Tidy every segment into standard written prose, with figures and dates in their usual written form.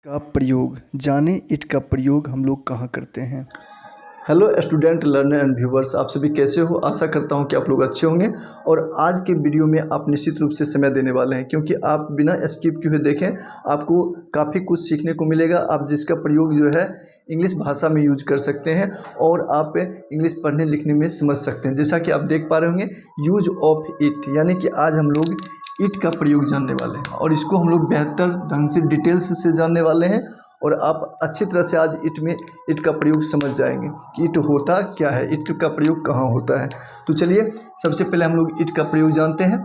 का प्रयोग जानें। इट का प्रयोग हम लोग कहाँ करते हैं। Hello student, learner and viewers, आप सभी कैसे हो। आशा करता हूं कि आप लोग अच्छे होंगे। और आज के वीडियो में आप निश्चित रूप से समय देने वाले हैं, क्योंकि आप बिना स्किप किए हुए देखें आपको काफ़ी कुछ सीखने को मिलेगा। आप जिसका प्रयोग जो है इंग्लिश भाषा में यूज कर सकते हैं और आप इंग्लिश पढ़ने लिखने में समझ सकते हैं। जैसा कि आप देख पा रहे होंगे, यूज ऑफ इट, यानी कि आज हम लोग इट का प्रयोग जानने वाले हैं और इसको हम लोग बेहतर ढंग से डिटेल्स से जानने वाले हैं। और आप अच्छी तरह से आज इट का प्रयोग समझ जाएंगे कि इट होता क्या है, इट का प्रयोग कहाँ होता है। तो चलिए सबसे पहले हम लोग इट का प्रयोग जानते हैं।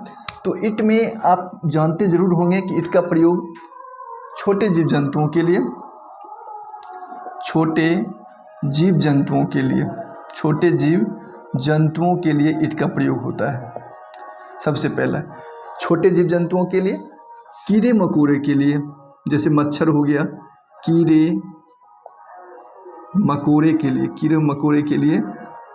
तो इट में आप जानते ज़रूर होंगे कि इट का प्रयोग छोटे जीव जंतुओं के लिए, छोटे जीव जंतुओं के लिए, छोटे जीव जंतुओं के लिए इट का प्रयोग होता है। सबसे पहला छोटे जीव जंतुओं के लिए, कीड़े मकोड़े के लिए, जैसे मच्छर हो गया, कीड़े मकोड़े के लिए, कीड़े मकोड़े के लिए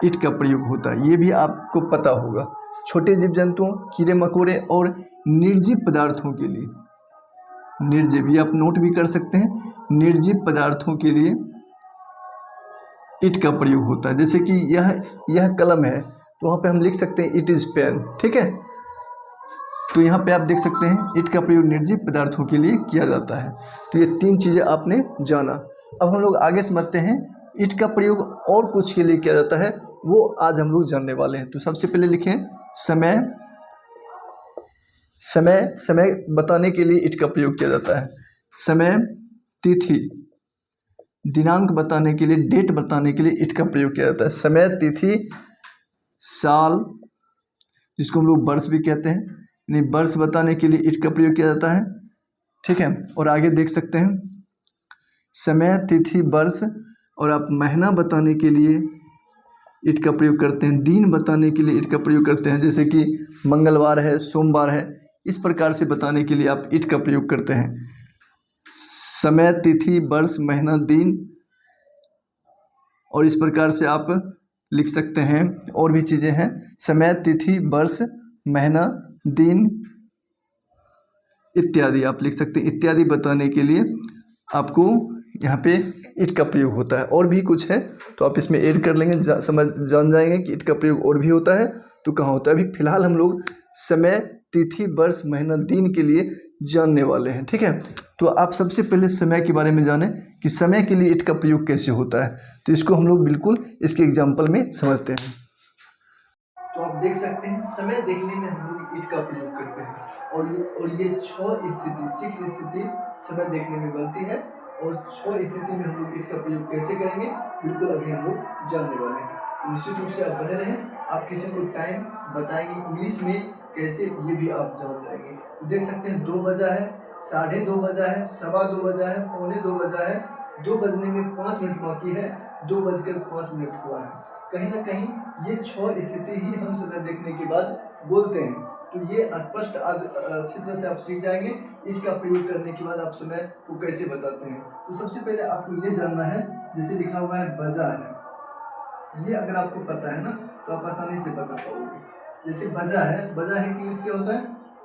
इट का प्रयोग होता है। ये भी आपको पता होगा। छोटे जीव जंतुओं, कीड़े मकोड़े और निर्जीव पदार्थों के लिए, निर्जीव, ये आप नोट भी कर सकते हैं, निर्जीव पदार्थों के लिए इट का प्रयोग होता है। जैसे कि यह कलम है तो वहाँ पे हम लिख सकते हैं इट इज़ पेन, ठीक है। तो यहाँ पे आप देख सकते हैं इट का प्रयोग निर्जीव पदार्थों के लिए किया जाता है। तो ये तीन चीज़ें आपने जाना। अब हम लोग आगे समझते हैं इट का प्रयोग और कुछ के लिए किया जाता है, वो आज हम लोग जानने वाले हैं। तो सबसे पहले लिखें समय। समय समय बताने के लिए इट का प्रयोग किया जाता है। समय, तिथि, दिनांक बताने के लिए, डेट बताने के लिए इट का प्रयोग किया जाता है। समय, तिथि, साल, जिसको हम लोग वर्ष भी कहते हैं, यानी वर्ष बताने के लिए इट का प्रयोग किया जाता है, ठीक है। और आगे देख सकते हैं समय, तिथि, वर्ष, और आप महीना बताने के लिए इट का प्रयोग करते हैं, दिन बताने के लिए इट का प्रयोग करते हैं, जैसे कि मंगलवार है, सोमवार है, इस प्रकार से बताने के लिए आप इट का प्रयोग करते हैं। समय, तिथि, वर्ष, महीना, दिन, और इस प्रकार से आप लिख सकते हैं। और भी चीज़ें हैं, समय, तिथि, वर्ष, महीना, दिन इत्यादि आप लिख सकते हैं। इत्यादि बताने के लिए आपको यहाँ पे इट का प्रयोग होता है। और भी कुछ है तो आप इसमें ऐड कर लेंगे, जान जाएंगे कि इट का प्रयोग और भी होता है तो कहाँ होता है। अभी फिलहाल हम लोग समय, तिथि, वर्ष, महीना, दिन के लिए जानने वाले हैं, ठीक है। तो आप सबसे पहले समय के बारे में जानें कि समय के लिए इट का प्रयोग कैसे होता है। तो इसको हम लोग बिल्कुल इसके एग्जाम्पल में समझते हैं। तो आप देख सकते हैं समय देखने में हम लोग इट का प्रयोग करते हैं और ये 6 स्थिति समय देखने में बनती है। और 6 स्थिति में हम लोग इट का प्रयोग कैसे करेंगे बिल्कुल अभी हम लोग जानने वाले हैं। तो निश्चित रूप से आप बने रहें, आप किसी को टाइम बताएंगे इंग्लिश में कैसे, ये भी आप जान जाएंगे। तो देख सकते हैं 2 बजा है, 2:30 बजा है, 2:15 बजा है, 2:45 बजा है, 2 बजने में 5 मिनट बाकी है, 2:05 हुआ है। कहीं ना कहीं ये 6 स्थिति ही हम समय देखने के बाद बोलते हैं। तो ये स्पष्ट अच्छी तरह से आप सीख जाएंगे इट का प्रयोग करने के बाद आप समय को कैसे बताते हैं। तो सबसे पहले आपको ये जानना है, जैसे लिखा हुआ है बजा है, ये अगर आपको पता है ना तो आप आसानी से बता पाओगे। जैसे बजा है, बजा है इंग्लिश क्या होता है,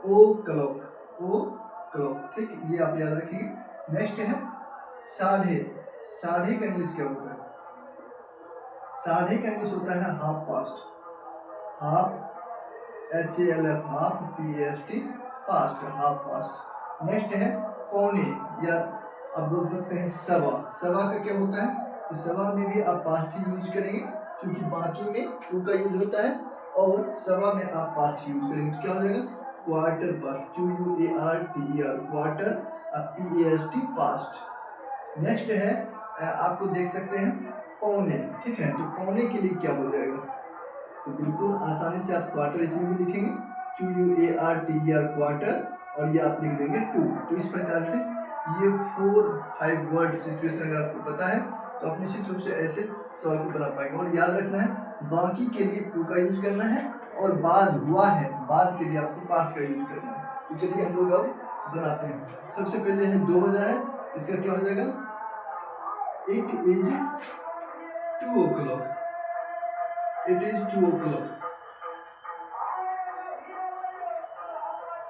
ओ क्लॉक, ओ क्लॉक, ठीक, ये आप याद रखिए। नेक्स्ट है साढ़े, साढ़े का इंग्लिश क्या होता है, साढ़े का इंग्लिश होता है half past, half, HALF, half, PAST, past, half past. Next है पौने, या आप बोल सकते हैं सवा, सवा का क्या होता है, तो सवा में भी आप पास्ट ही यूज करेंगे क्योंकि बाकी में टू का यूज होता है और सवा में आप पास्ट यूज करेंगे। तो क्या हो जाएगा quarter past, QUARTER, quarter, PAST, past. Next है आपको देख सकते हैं पौने, ठीक है। तो पौने के लिए क्या हो जाएगा, तो बिल्कुल आसानी से आप क्वार्टर इसमें भी लिखेंगे, QUARTER, क्वार्टर, और ये आप लिख देंगे 2। तो इस प्रकार से ये 4-5 वर्ड सिचुएशन अगर आपको पता है तो आप निश्चित रूप से ऐसे सवाल को बना पाएंगे। और याद रखना है बाकी के लिए टू का यूज करना है और बाद हुआ है, बाद के लिए आपको पास्ट का यूज करना है। तो चलिए हम लोग अब बनाते हैं। सबसे पहले है 2 बजा है, इसका क्या हो जाएगा, it is 2 o'clock, it is 2 o'clock,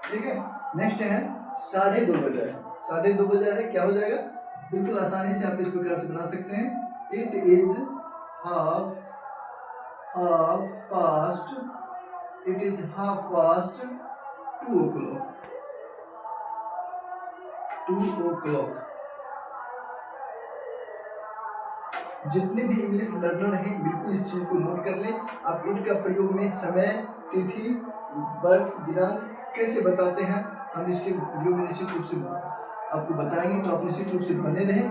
ठीक है। नेक्स्ट है 2:30 बजा है, 2:30 बजा है, क्या हो जाएगा बिल्कुल आसानी से आप इस प्रकार से बना सकते हैं। It is half past, it is half past 2 o'clock, 2 o'clock। जितने भी इंग्लिश लर्नर हैं बिल्कुल इस चीज को नोट कर लें। आप इट का प्रयोग में समय, तिथि, वर्ष, दिनांक कैसे बताते हैं हम इसके वीडियो में निश्चित रूप से आपको बताएंगे, तो आप निश्चित रूप से बने रहें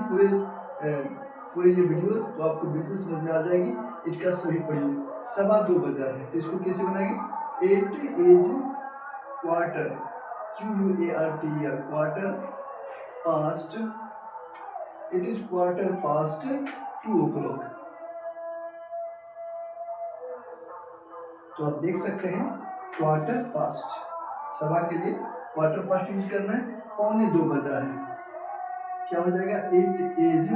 पूरे ये वीडियो, तो आपको बिल्कुल समझ में आ जाएगी इट का सही प्रयोग। 2:15 बजा है, तो इसको कैसे बनाएंगे? It is quarter, QUARTER, quarter past, it is quarter past 2 o'clock। तो आप देख सकते हैं क्वार्टर पास्ट, सवा के लिए क्वार्टर पास्ट यूज करना है। 2:15 बजा है, क्या हो जाएगा? इट इज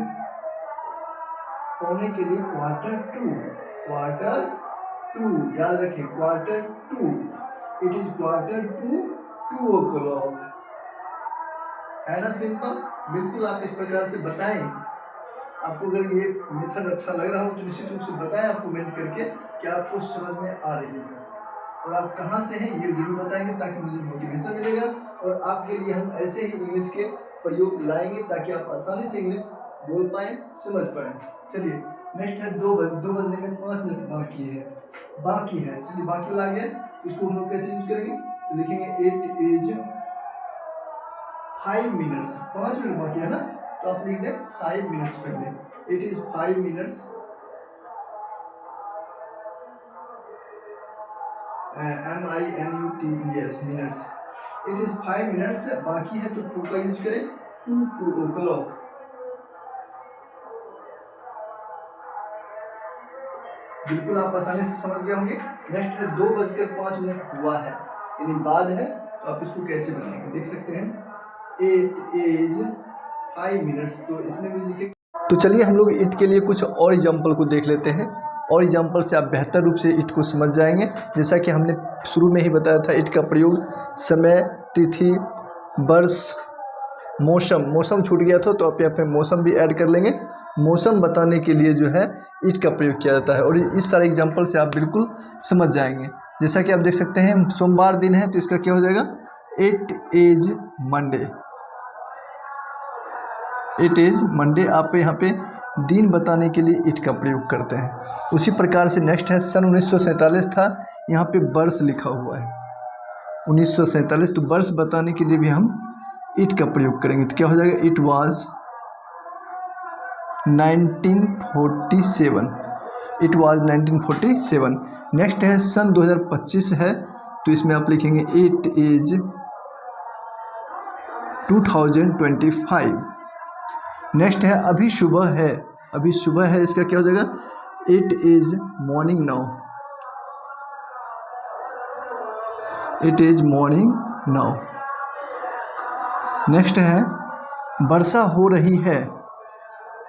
पौने के लिए क्वार्टर टू, याद रखें quarter to, it is quarter to 2 o'clock। है ना सिंपल? बिल्कुल आप इस प्रकार से बताएं। आपको अगर ये मेथड अच्छा लग रहा हो तो निश्चित रूप से बताएं आप कमेंट करके कि आपको समझ में आ रही है, और आप कहाँ से हैं ये जरूर बताएंगे ताकि मुझे मोटिवेशन मिलेगा, और आपके लिए हम ऐसे ही इंग्लिश के प्रयोग लाएंगे ताकि आप आसानी से इंग्लिश बोल पाएँ, समझ पाएँ। चलिए नेक्स्ट है 2 बजने में 5 मिनट बाकी है। चलिए बाकी वाला आ गया, इसको हम लोग कैसे यूज करेंगे? तो लिखेंगे इट इज 5 मिनट्स, 5 मिनट बाकी है ना, तो आप लिख दें 5 मिनट्स पहले। It is 5 minutes, MINUTES minutes. It is 5 minutes बाकी है, तो 2 का यूज करें, 2 o'clock। बिल्कुल आप आसानी से समझ गए होंगे। नेक्स्ट है 2:05 हुआ है, यानी बाद है, तो आप इसको कैसे बनाएंगे देख सकते हैं। इट इज 5 मिनट्स, तो इसमें भी लिखे। तो चलिए हम लोग इट के लिए कुछ और एग्जाम्पल को देख लेते हैं, और एग्जाम्पल से आप बेहतर रूप से इट को समझ जाएंगे। जैसा कि हमने शुरू में ही बताया था, इट का प्रयोग समय, तिथि, वर्ष, मौसम छूट गया था, तो आप यहाँ पे मौसम भी ऐड कर लेंगे। मौसम बताने के लिए जो है इट का प्रयोग किया जाता है, और इस सारे एग्जाम्पल से आप बिल्कुल समझ जाएंगे। जैसा कि आप देख सकते हैं सोमवार दिन है, तो इसका क्या हो जाएगा? It is Monday, it is Monday. आप यहाँ पे दिन बताने के लिए इट का प्रयोग करते हैं। उसी प्रकार से नेक्स्ट है सन 1947 था, यहाँ पे वर्ष लिखा हुआ है 1947, तो वर्ष बताने के लिए भी हम इट का प्रयोग करेंगे, तो क्या हो जाएगा? It was 1947, it was 1947। Next है सन 2025 है, तो इसमें आप लिखेंगे इट इज 2025। नेक्स्ट है अभी सुबह है, इसका क्या हो जाएगा? It is morning now, it is morning now. Next है वर्षा हो रही है,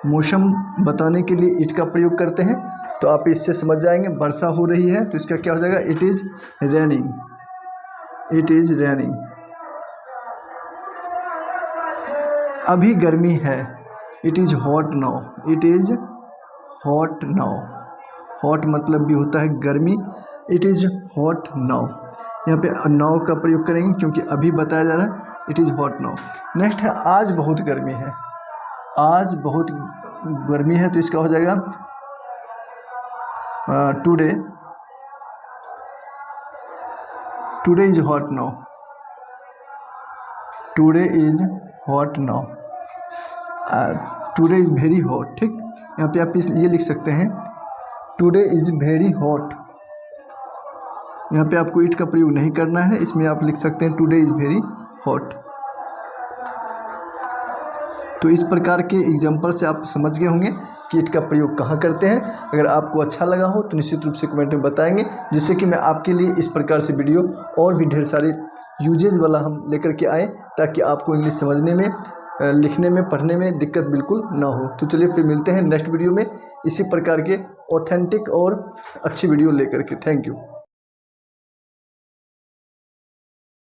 मौसम बताने के लिए इट का प्रयोग करते हैं, तो आप इससे समझ जाएंगे। वर्षा हो रही है, तो इसका क्या हो जाएगा? It is raining, it is raining. अभी गर्मी है, it is hot now, it is hot now. Hot मतलब भी होता है गर्मी, इट इज हॉट नाउ। यहाँ पे नाउ का प्रयोग करेंगे क्योंकि अभी बताया जा रहा है, it is hot now. Next है आज बहुत गर्मी है, आज बहुत गर्मी है, तो इसका हो जाएगा today, today is hot now, today is hot now. Today is very hot, ठीक। यहाँ पे आप ये लिख सकते हैं टुडे इज़ वेरी हॉट। यहाँ पे आपको इट का प्रयोग नहीं करना है, इसमें आप लिख सकते हैं टुडे इज़ वेरी हॉट। तो इस प्रकार के एग्जाम्पल से आप समझ गए होंगे कि इट का प्रयोग कहाँ करते हैं। अगर आपको अच्छा लगा हो तो निश्चित रूप से कमेंट में बताएंगे, जिससे कि मैं आपके लिए इस प्रकार से वीडियो और भी ढेर सारे यूजेज वाला हम लेकर के आए, ताकि आपको इंग्लिश समझने में, लिखने में, पढ़ने में दिक्कत बिल्कुल ना हो। तो चलिए फिर मिलते हैं नेक्स्ट वीडियो में इसी प्रकार के ऑथेंटिक और अच्छी वीडियो लेकर के। Thank you.